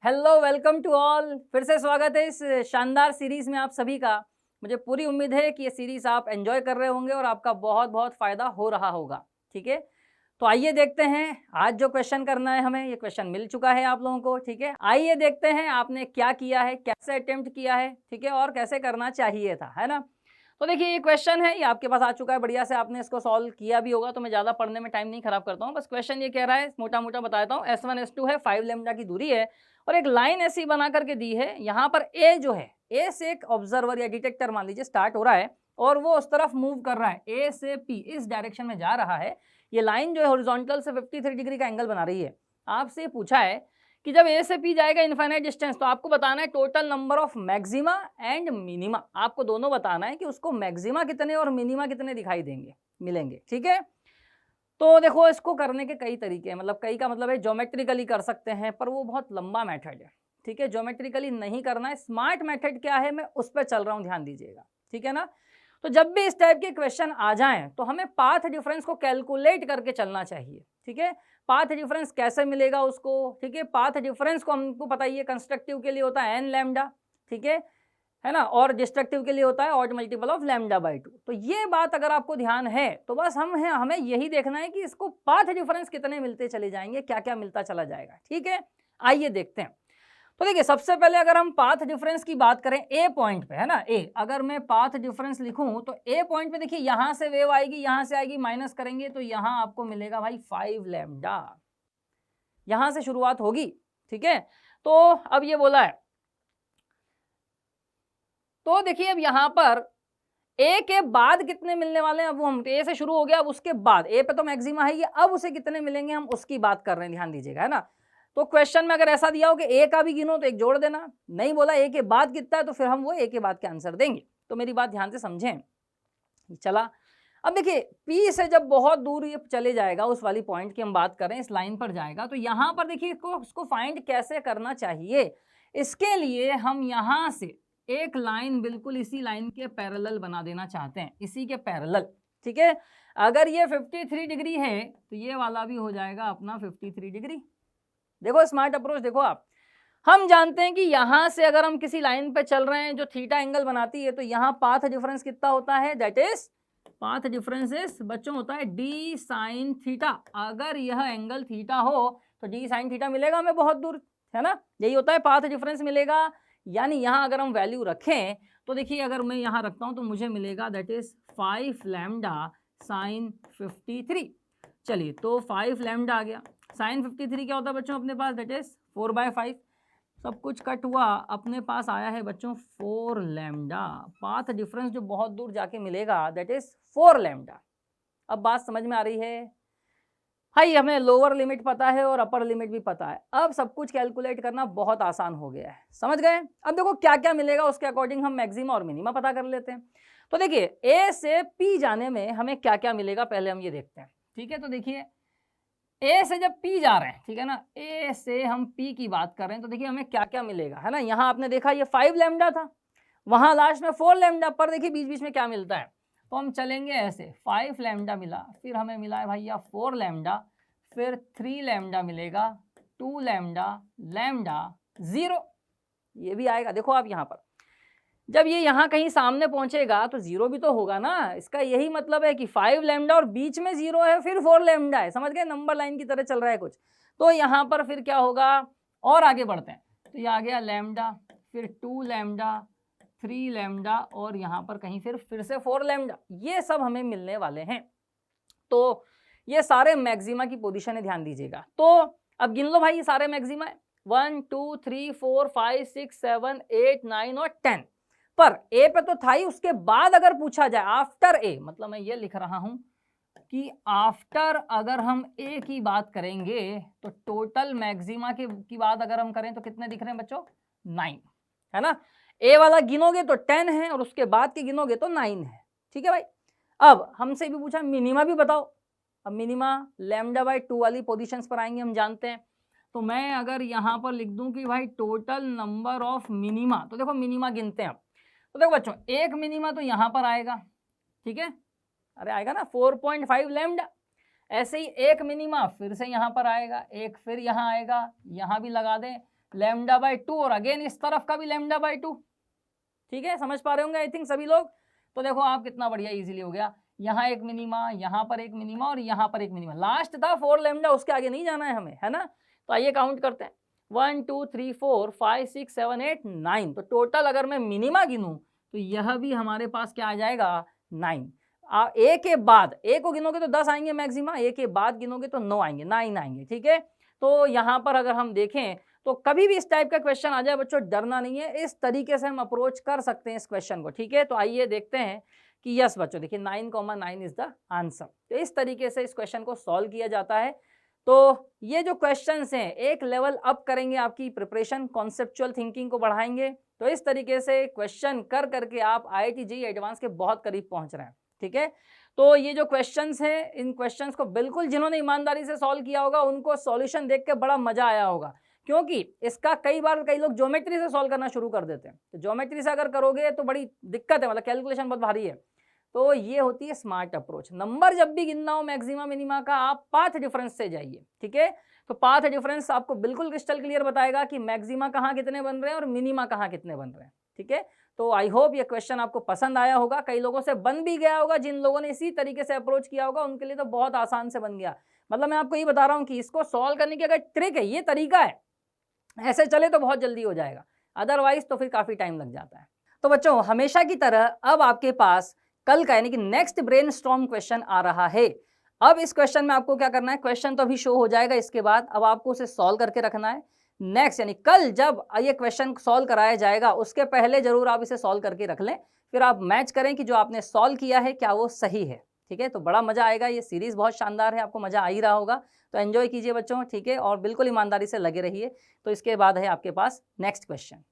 Hello, welcome to all. फिर से स्वागत है इस शानदार सीरीज़ में आप सभी का। मुझे पूरी उम्मीद है कि ये सीरीज़ आप एंजॉय कर रहे होंगे और आपका बहुत बहुत फ़ायदा हो रहा होगा। ठीक है, तो आइए देखते हैं आज जो क्वेश्चन करना है हमें। ये क्वेश्चन मिल चुका है आप लोगों को। ठीक है, आइए देखते हैं आपने क्या किया है, कैसे अटेम्प्ट किया है, ठीक है, और कैसे करना चाहिए था, है ना। तो देखिए ये क्वेश्चन है, ये आपके पास आ चुका है, बढ़िया से आपने इसको सॉल्व किया भी होगा, तो मैं ज़्यादा पढ़ने में टाइम नहीं खराब करता हूँ। बस क्वेश्चन ये कह रहा है, मोटा मोटा बताता हूँ। S1 S2 है, 5 लैम्डा की दूरी है और एक लाइन ऐसी बना करके दी है। यहाँ पर ए जो है, ए से एक ऑब्जर्वर या डिटेक्टर मान लीजिए स्टार्ट हो रहा है और वो उस तरफ मूव कर रहा है, ए से पी इस डायरेक्शन में जा रहा है। ये लाइन जो है हॉरिजॉन्टल से 53 डिग्री का एंगल बना रही है। आपसे पूछा है कि जब ए से पी जाएगा इनफाइनाइट डिस्टेंस, तो आपको बताना है total number of maxima and minima. आपको दोनों बताना है कि उसको मैक्सिमा कितने और मिनिमा कितने दिखाई देंगे, मिलेंगे। ठीक है, तो देखो इसको करने के कई तरीके हैं, मतलब कई का मतलब है ज्योमेट्रिकली कर सकते हैं, पर वो बहुत लंबा मेथड है। ठीक है, ज्योमेट्रिकली नहीं करना है। स्मार्ट मेथड क्या है, मैं उस पर चल रहा हूँ, ध्यान दीजिएगा। ठीक है ना। तो जब भी इस टाइप के क्वेश्चन आ जाएं तो हमें पाथ डिफरेंस को कैलकुलेट करके चलना चाहिए। ठीक है, पाथ डिफरेंस कैसे मिलेगा उसको। ठीक है, पाथ डिफरेंस को हमको पता ही है, कंस्ट्रक्टिव के लिए होता है n लैम्डा, ठीक है ना, और डिस्ट्रक्टिव के लिए होता है odd multiple of lambda by 2। तो ये बात अगर आपको ध्यान है तो बस हमें यही देखना है कि इसको पाथ डिफरेंस कितने मिलते चले जाएंगे, क्या क्या मिलता चला जाएगा। ठीक है, आइए देखते हैं। तो देखिए सबसे पहले अगर हम पाथ डिफरेंस की बात करें ए पॉइंट पे, है ना, ए अगर मैं पाथ डिफरेंस लिखूं तो ए पॉइंट पे देखिए यहां से वेव आएगी, यहां से आएगी, माइनस करेंगे तो यहां आपको मिलेगा भाई 5 लैम्डा, यहां से शुरुआत होगी। ठीक है, तो अब ये बोला है, तो देखिए अब यहां पर ए के बाद कितने मिलने वाले हैं, अब वो हम ए से शुरू हो गया, अब उसके बाद ए पे तो मैक्सिमा है ये, अब उसे कितने मिलेंगे हम उसकी बात कर रहे हैं, ध्यान दीजिएगा, है ना। तो क्वेश्चन में अगर ऐसा दिया हो कि ए का भी गिनो तो एक जोड़ देना, नहीं बोला ए के बाद कितना है तो फिर हम वो ए के बाद के आंसर देंगे। तो मेरी बात ध्यान से समझें। चला, अब देखिए पी से जब बहुत दूर ये चले जाएगा, उस वाली पॉइंट की हम बात करें, इस लाइन पर जाएगा, तो यहां पर देखिए इसको फाइंड कैसे करना चाहिए। इसके लिए हम यहां से एक लाइन बिल्कुल इसी लाइन के पैरेलल बना देना चाहते हैं, इसी के पैरेलल। ठीक है, अगर ये 53 डिग्री है तो ये वाला भी हो जाएगा अपना 53 डिग्री। देखो स्मार्ट अप्रोच, देखो आप, हम जानते हैं कि यहां से अगर हम किसी लाइन पे चल रहे हैं जो थीटा एंगल बनाती है, तो यहाँ पाथ डिफरेंस कितना होता है, दैट इज पाथ डिफरेंस बच्चों होता है डी साइन थीटा। अगर यह एंगल थीटा हो तो डी साइन थीटा मिलेगा हमें बहुत दूर, है ना, यही होता है पाथ डिफरेंस मिलेगा। यानी यहाँ अगर हम वैल्यू रखें तो देखिए अगर मैं यहाँ रखता हूँ तो मुझे मिलेगा दैट इज 5 लैम्डा साइन 53। चलिए तो 5 लैम्डा आ गया, साइन 53 क्या होता है बच्चों अपने पास, दैट इज 4/5। सब कुछ कट हुआ, अपने पास आया है बच्चों 4 लैम्डा। पाथ डिफरेंस जो बहुत दूर जाके मिलेगा दैट इज 4 लैम्डा। अब बात समझ में आ रही है भाई, हमें लोअर लिमिट पता है और अपर लिमिट भी पता है, अब सब कुछ कैलकुलेट करना बहुत आसान हो गया है, समझ गए। अब देखो क्या क्या मिलेगा उसके अकॉर्डिंग हम मैक्सिमा और मिनिमा पता कर लेते हैं। तो देखिए ए से पी जाने में हमें क्या क्या मिलेगा पहले हम ये देखते हैं। ठीक है, तो देखिए ए से जब पी जा रहे हैं, ठीक है ना, ए से हम पी की बात कर रहे हैं, तो देखिए हमें क्या क्या मिलेगा, है ना। यहाँ आपने देखा ये 5 लैम्डा था, वहां लास्ट में 4 लैम्डा, पर देखिए बीच बीच में क्या मिलता है। तो हम चलेंगे ऐसे, 5 लैम्डा मिला, फिर हमें मिला है भैया 4 लैम्डा, फिर 3 लैम्डा मिलेगा, 2 लैम्डा, लैम्डा 0, ये भी आएगा। देखो आप यहाँ पर जब ये यहाँ कहीं सामने पहुंचेगा तो 0 भी तो होगा ना, इसका यही मतलब है कि 5 लैम्डा और बीच में 0 है, फिर 4 लैम्डा है, समझ गए, नंबर लाइन की तरह चल रहा है कुछ। तो यहाँ पर फिर क्या होगा, और आगे बढ़ते हैं, तो ये आ गया लैम्डा, फिर 2 लैम्डा, 3 लैम्डा, और यहाँ पर कहीं फिर से 4 लैम्डा, ये सब हमें मिलने वाले हैं। तो ये सारे मैक्सिमा की पोजीशन है, ध्यान दीजिएगा। तो अब गिन लो भाई, ये सारे मैक्सिमा है, 1 2 3 4 5 6 7 8 9 और 10। पर ए पे तो था ही, उसके बाद अगर पूछा जाए आफ्टर ए, मतलब मैं ये लिख रहा हूं कि आफ्टर अगर हम ए की बात करेंगे तो टोटल मैक्सिमा की बात अगर हम करें तो कितने दिख रहे हैं बच्चों, 9, है ना। ए वाला गिनोगे तो 10 है और उसके बाद के गिनोगे तो 9 है। ठीक है भाई, अब हमसे भी पूछा मिनिमा भी बताओ। अब मिनिमा लैम्डा बाई 2 वाली पोजीशंस पर आएंगे, हम जानते हैं। तो मैं अगर यहाँ पर लिख दूं कि भाई टोटल नंबर ऑफ मिनिमा, तो देखो मिनिमा गिनते हैं। तो देखो बच्चों एक मिनिमा तो यहाँ पर आएगा, ठीक है, अरे आएगा ना 4.5 लैम्डा। ऐसे ही एक मिनिमा फिर से यहाँ पर आएगा, एक फिर यहाँ आएगा, यहाँ भी लगा दें, लैम्डा बाई 2 और अगेन इस तरफ का भी लैम्डा बाई 2। ठीक है, समझ पा रहे होंगे आई थिंक सभी लोग। तो देखो आप कितना बढ़िया इजीली हो गया, यहाँ एक मिनिमा, यहाँ पर एक मिनिमा और यहाँ पर एक मिनिमा, लास्ट था 4 लैम्डा, उसके आगे नहीं जाना है हमें, है ना। तो आइए काउंट करते हैं, 1 2 3 4 5 6 7 8 9। तो टोटल अगर मैं मिनिमा गिनूं तो यह भी हमारे पास क्या आ जाएगा 9। ए के बाद, ए को गिनोगे तो 10 आएंगे मैक्सिमा, ए के बाद गिनोगे तो 9 आएंगे, 9 आएंगे। ठीक है, तो यहाँ पर अगर हम देखें तो कभी भी इस टाइप का क्वेश्चन आ जाए बच्चों, डरना नहीं है, इस तरीके से हम अप्रोच कर सकते हैं इस क्वेश्चन को। ठीक है, तो आइए देखते हैं कि यस बच्चों, देखिए 9,9 इज द आंसर। तो इस तरीके से इस क्वेश्चन को सॉल्व किया जाता है। तो ये जो क्वेश्चंस हैं एक लेवल अप करेंगे आपकी प्रिपरेशन, कॉन्सेप्चुअल थिंकिंग को बढ़ाएंगे। तो इस तरीके से क्वेश्चन कर करके आप IIT JEE एडवांस के बहुत करीब पहुंच रहे हैं। ठीक है, तो ये जो क्वेश्चंस हैं, इन क्वेश्चंस को बिल्कुल जिन्होंने ईमानदारी से सॉल्व किया होगा उनको सॉल्यूशन देख के बड़ा मजा आया होगा, क्योंकि इसका कई बार कई लोग ज्योमेट्री से सॉल्व करना शुरू कर देते हैं। तो ज्योमेट्री से अगर करोगे तो बड़ी दिक्कत है, मतलब कैलकुलेशन बहुत भारी है। तो ये होती है स्मार्ट अप्रोच। नंबर जब भी गिनना हो मैक्सिमा मिनिमा का, आप पाथ डिफरेंस से जाइए। ठीक है, तो पाथ डिफरेंस आपको बिल्कुल क्रिस्टल क्लियर बताएगा कि मैक्सिमा कहाँ कितने बन रहे हैं और मिनिमा कहाँ कितने बन रहे हैं। ठीक है, तो आई होप ये क्वेश्चन आपको पसंद आया होगा, कई लोगों से बन भी गया होगा, जिन लोगों ने इसी तरीके से अप्रोच किया होगा उनके लिए तो बहुत आसान से बन गया। मतलब मैं आपको ये बता रहा हूँ कि इसको सॉल्व करने की अगर ट्रिक है, ये तरीका है, ऐसे चले तो बहुत जल्दी हो जाएगा, अदरवाइज तो फिर काफी टाइम लग जाता है। तो बच्चों हमेशा की तरह अब आपके पास कल का यानी कि नेक्स्ट ब्रेनस्टॉर्म क्वेश्चन आ रहा है। अब इस क्वेश्चन में आपको क्या करना है, क्वेश्चन तो अभी शो हो जाएगा इसके बाद, अब आपको उसे सॉल्व करके रखना है। नेक्स्ट यानी कल जब ये क्वेश्चन सॉल्व कराया जाएगा उसके पहले जरूर आप इसे सॉल्व करके रख लें, फिर आप मैच करें कि जो आपने सॉल्व किया है क्या वो सही है। ठीक है, तो बड़ा मजा आएगा, ये सीरीज बहुत शानदार है, आपको मजा आ ही रहा होगा, तो एंजॉय कीजिए बच्चों। ठीक है, और बिल्कुल ईमानदारी से लगे रहिए। तो इसके बाद है आपके पास नेक्स्ट क्वेश्चन।